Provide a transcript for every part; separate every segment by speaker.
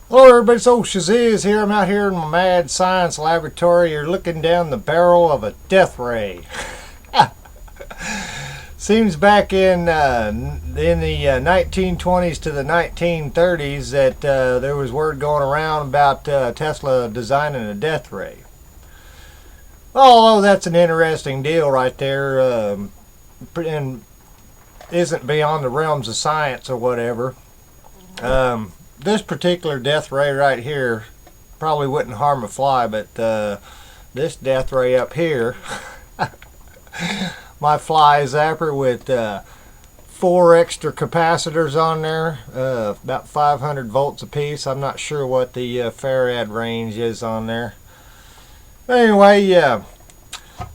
Speaker 1: Hello everybody, it's old shazizz here. I'm out here in my mad science laboratory. You're looking down the barrel of a death ray. Seems back in the 1920s to the 1930s that there was word going around about Tesla designing a death ray. Although that's an interesting deal right there, and isn't beyond the realms of science or whatever. This particular death ray right here probably wouldn't harm a fly, but this death ray up here, my fly zapper with 4 extra capacitors on there, about 500 volts apiece. I'm not sure what the farad range is on there. Anyway,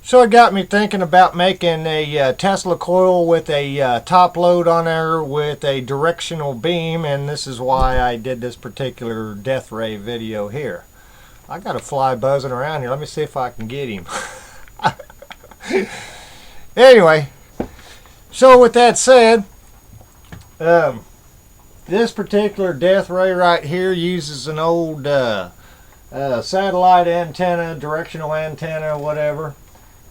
Speaker 1: so it got me thinking about making a Tesla coil with a top load on there with a directional beam, and this is why I did this particular death ray video here. I got a fly buzzing around here. Let me see if I can get him. Anyway, so with that said, this particular death ray right here uses an old satellite antenna, directional antenna, whatever.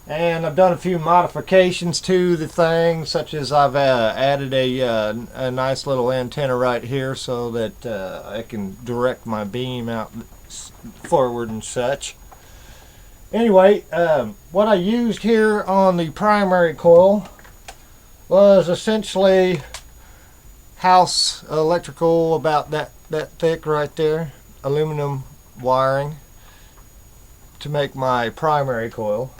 Speaker 1: And I've done a few modifications to the thing, such as I've added a nice little antenna right here so that I can direct my beam out forward and such. Anyway, what I used here on the primary coil was essentially house electrical, about that thick right there, aluminum wiring to make my primary coil.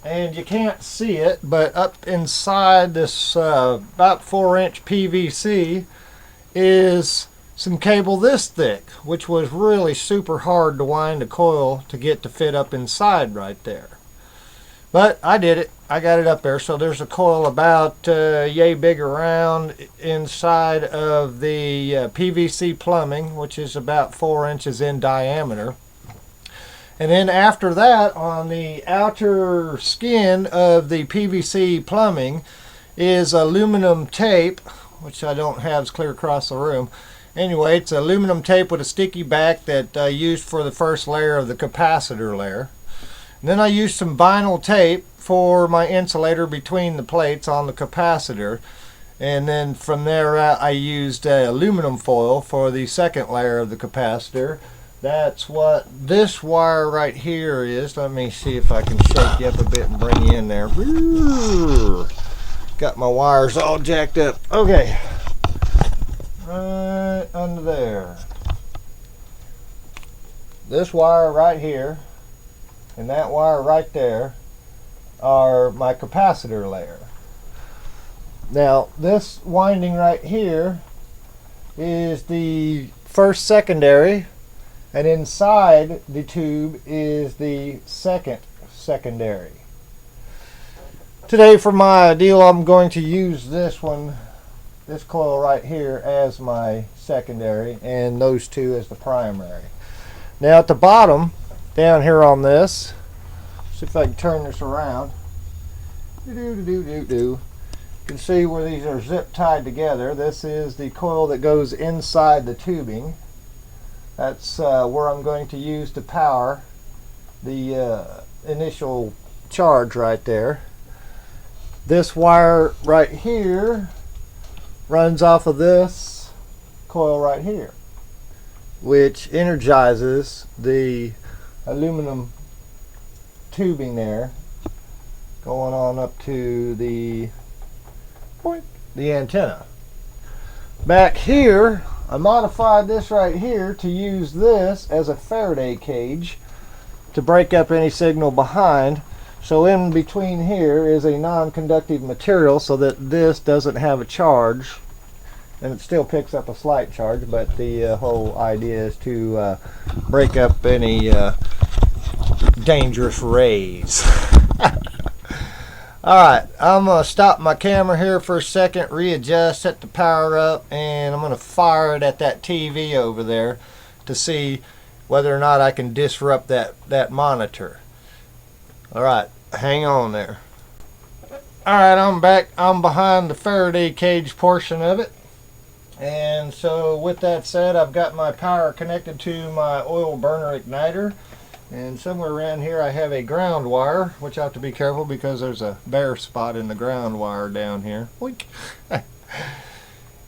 Speaker 1: And you can't see it, but up inside this about 4-inch PVC is some cable this thick, which was really super hard to wind a coil to get to fit up inside right there. But I did it. I got it up there. So there's a coil about yay big around inside of the PVC plumbing, which is about 4 inches in diameter. And then after that, on the outer skin of the PVC plumbing is aluminum tape, which I don't have, it's clear across the room. Anyway, it's aluminum tape with a sticky back that I used for the first layer of the capacitor layer. And then I used some vinyl tape for my insulator between the plates on the capacitor. And then from there I used aluminum foil for the second layer of the capacitor. That's what this wire right here is. Let me see if I can shake you up a bit and bring you in there. Woo! Got my wires all jacked up. Okay. Right under there. This wire right here and that wire right there are my capacitor layer. Now this winding right here is the first secondary, and inside the tube is the second secondary. Today for my deal I'm going to use this one, this coil right here, as my secondary and those two as the primary. Now at the bottom down here on this, see if I can turn this around. You can see where these are zip tied together. This is the coil that goes inside the tubing. That's where I'm going to use to power the initial charge right there. This wire right here runs off of this coil right here, which energizes the aluminum tubing there, going on up to the antenna. Back here I modified this right here to use this as a Faraday cage to break up any signal behind. So in between here is a non-conductive material so that this doesn't have a charge, and it still picks up a slight charge, but the whole idea is to break up any dangerous rays. Alright, I'm going to stop my camera here for a second, readjust, set the power up, and I'm going to fire it at that TV over there to see whether or not I can disrupt that monitor. Alright, hang on there. Alright, I'm back. I'm behind the Faraday cage portion of it. And so with that said, I've got my power connected to my oil burner igniter. And somewhere around here I have a ground wire, which I have to be careful because there's a bare spot in the ground wire down here.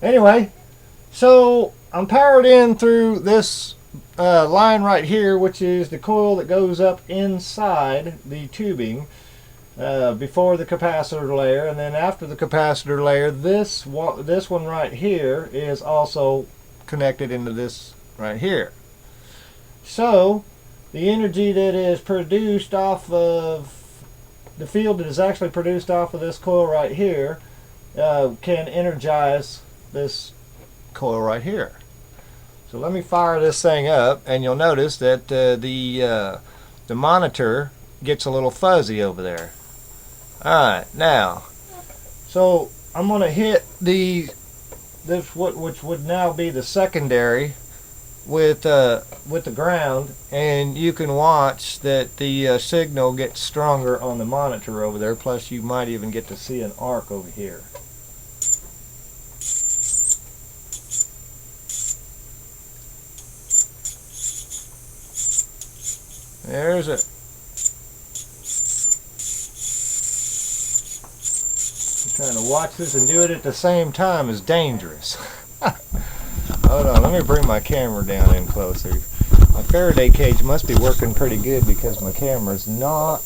Speaker 1: Anyway, so I'm powered in through this line right here, which is the coil that goes up inside the tubing before the capacitor layer, and then after the capacitor layer, this one right here is also connected into this right here. So the energy that is produced off of the field that is actually produced off of this coil right here can energize this coil right here. So let me fire this thing up, and you'll notice that the monitor gets a little fuzzy over there. Alright, now, so I'm going to hit which would now be the secondary with the ground, and you can watch that the signal gets stronger on the monitor over there. Plus you might even get to see an arc over here. There's it. Trying to watch this and do it at the same time is dangerous. Hold on, let me bring my camera down in closer. My Faraday cage must be working pretty good because my camera's not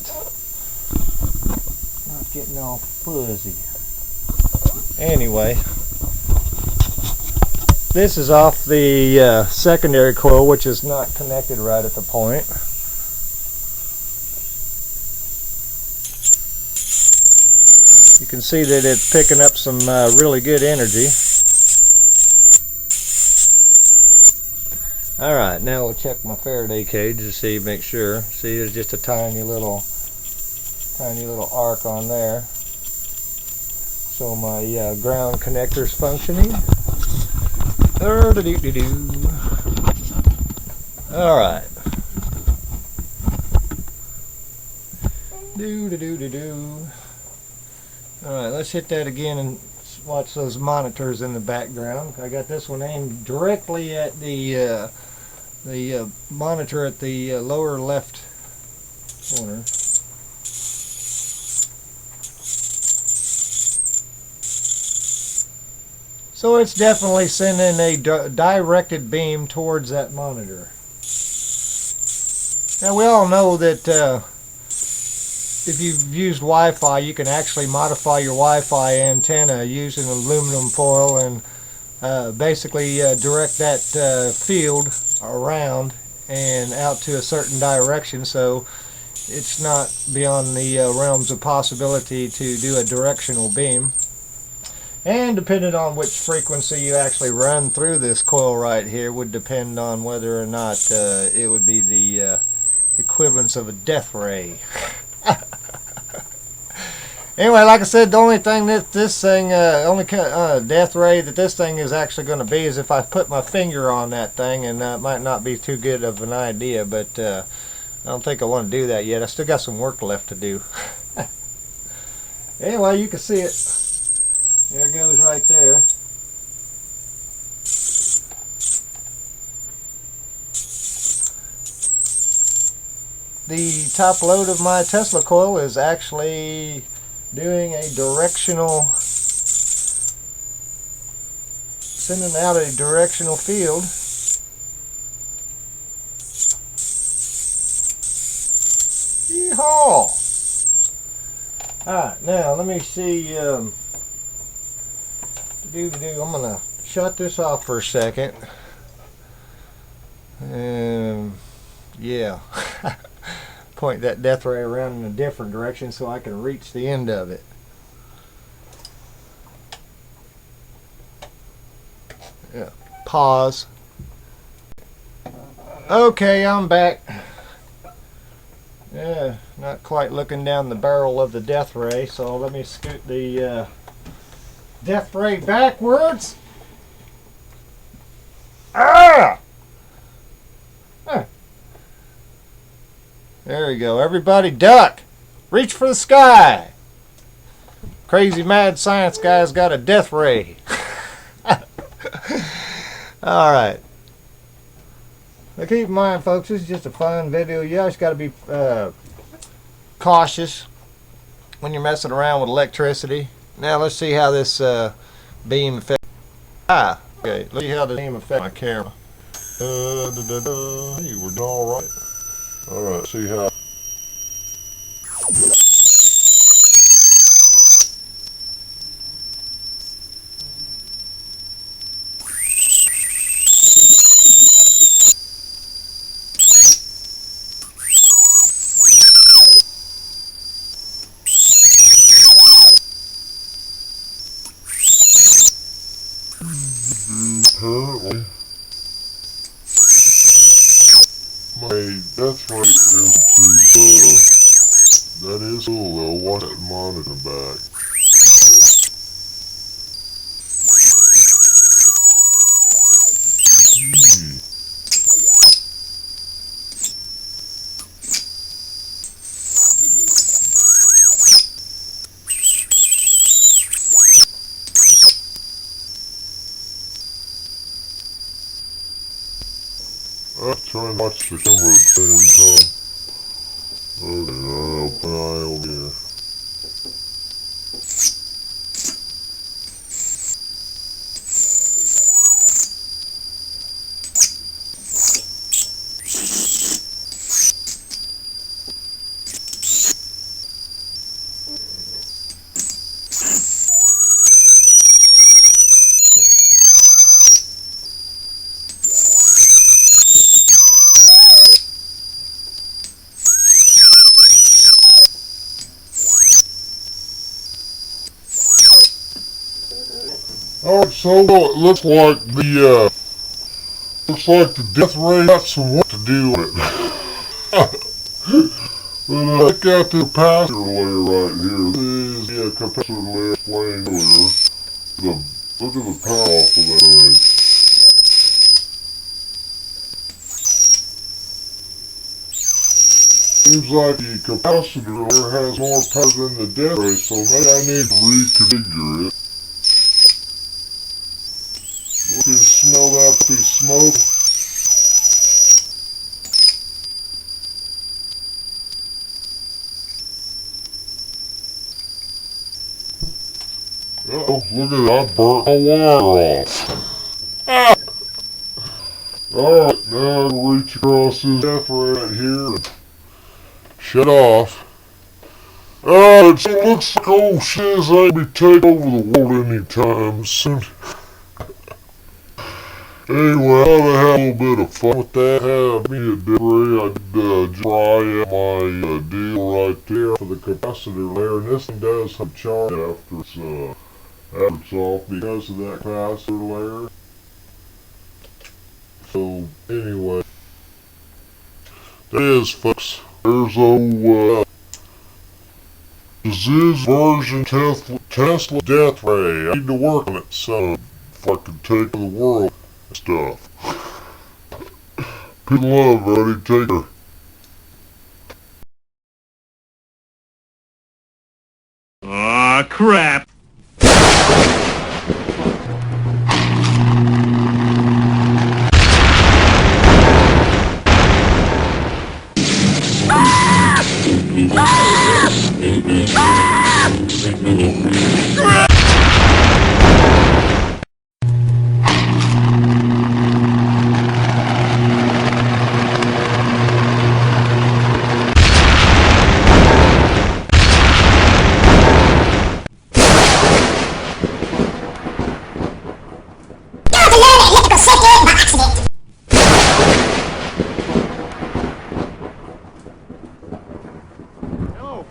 Speaker 1: getting all fuzzy. Anyway, this is off the secondary coil, which is not connected right at the point. You can see that it's picking up some really good energy. Alright, now we'll check my Faraday cage to see, make sure. See, there's just a tiny little arc on there. So my ground connector's functioning. Alright. Alright, let's hit that again and watch those monitors in the background. I got this one aimed directly at the monitor at the lower left corner. So it's definitely sending a directed beam towards that monitor. Now we all know that if you've used Wi-Fi, you can actually modify your Wi-Fi antenna using aluminum foil and basically direct that field around and out to a certain direction, so it's not beyond the realms of possibility to do a directional beam. And depending on which frequency you actually run through this coil right here would depend on whether or not it would be the equivalence of a death ray. Anyway, like I said, the only thing that this thing, death ray that this thing is actually going to be is if I put my finger on that thing, and that might not be too good of an idea, but I don't think I want to do that yet. I still got some work left to do. Anyway, you can see it. There it goes right there. The top load of my Tesla coil is actually doing a directional, sending out a directional field. Yeehaw! Alright, now let me see. I'm going to shut this off for a second. Yeah. Point that death ray around in a different direction so I can reach the end of it. Yeah. Pause. Okay, I'm back. Yeah, not quite looking down the barrel of the death ray, so let me scoot the death ray backwards. Ah! There we go. Everybody duck. Reach for the sky. Crazy mad science guy's got a death ray. All right. Now keep in mind, folks, this is just a fun video. You always got to be cautious when you're messing around with electricity. Now let's see how this beam affects. Okay. Let's see how the beam affects my camera.
Speaker 2: Hey, we're doing all right. All right. See how. Apparently, my death rate that is cool though. Watch that monitor back. I'm trying to watch the camera at the same time. Okay, I'll open an eye over here. Alright, so it looks like the death ray got some work to do with it. But check out the capacitor layer right here. This is the capacitor layer explained earlier. Look at the power off of that thing. Seems like the capacitor layer has more power than the death ray, so maybe I need to reconfigure it. We can smell that pretty smoke. Uh-oh, look at that, I burnt my wire off. Alright, now I'll reach across this death ray right here and shut off. Alright, so it looks like old shazizz ain't be taking over the world anytime soon. Anyway, I had a little bit of fun with that. Had me a debris. I did try out my deal right there for the capacitor layer, and this thing does have charge after it's off because of that capacitor layer. So anyway, that is, folks. There's a shazizz version Tesla death ray. I need to work on it some if I could take the world. Stuff. Good love, buddy. Take care.
Speaker 3: Aw, crap.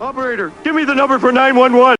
Speaker 3: Operator, give me the number for 911.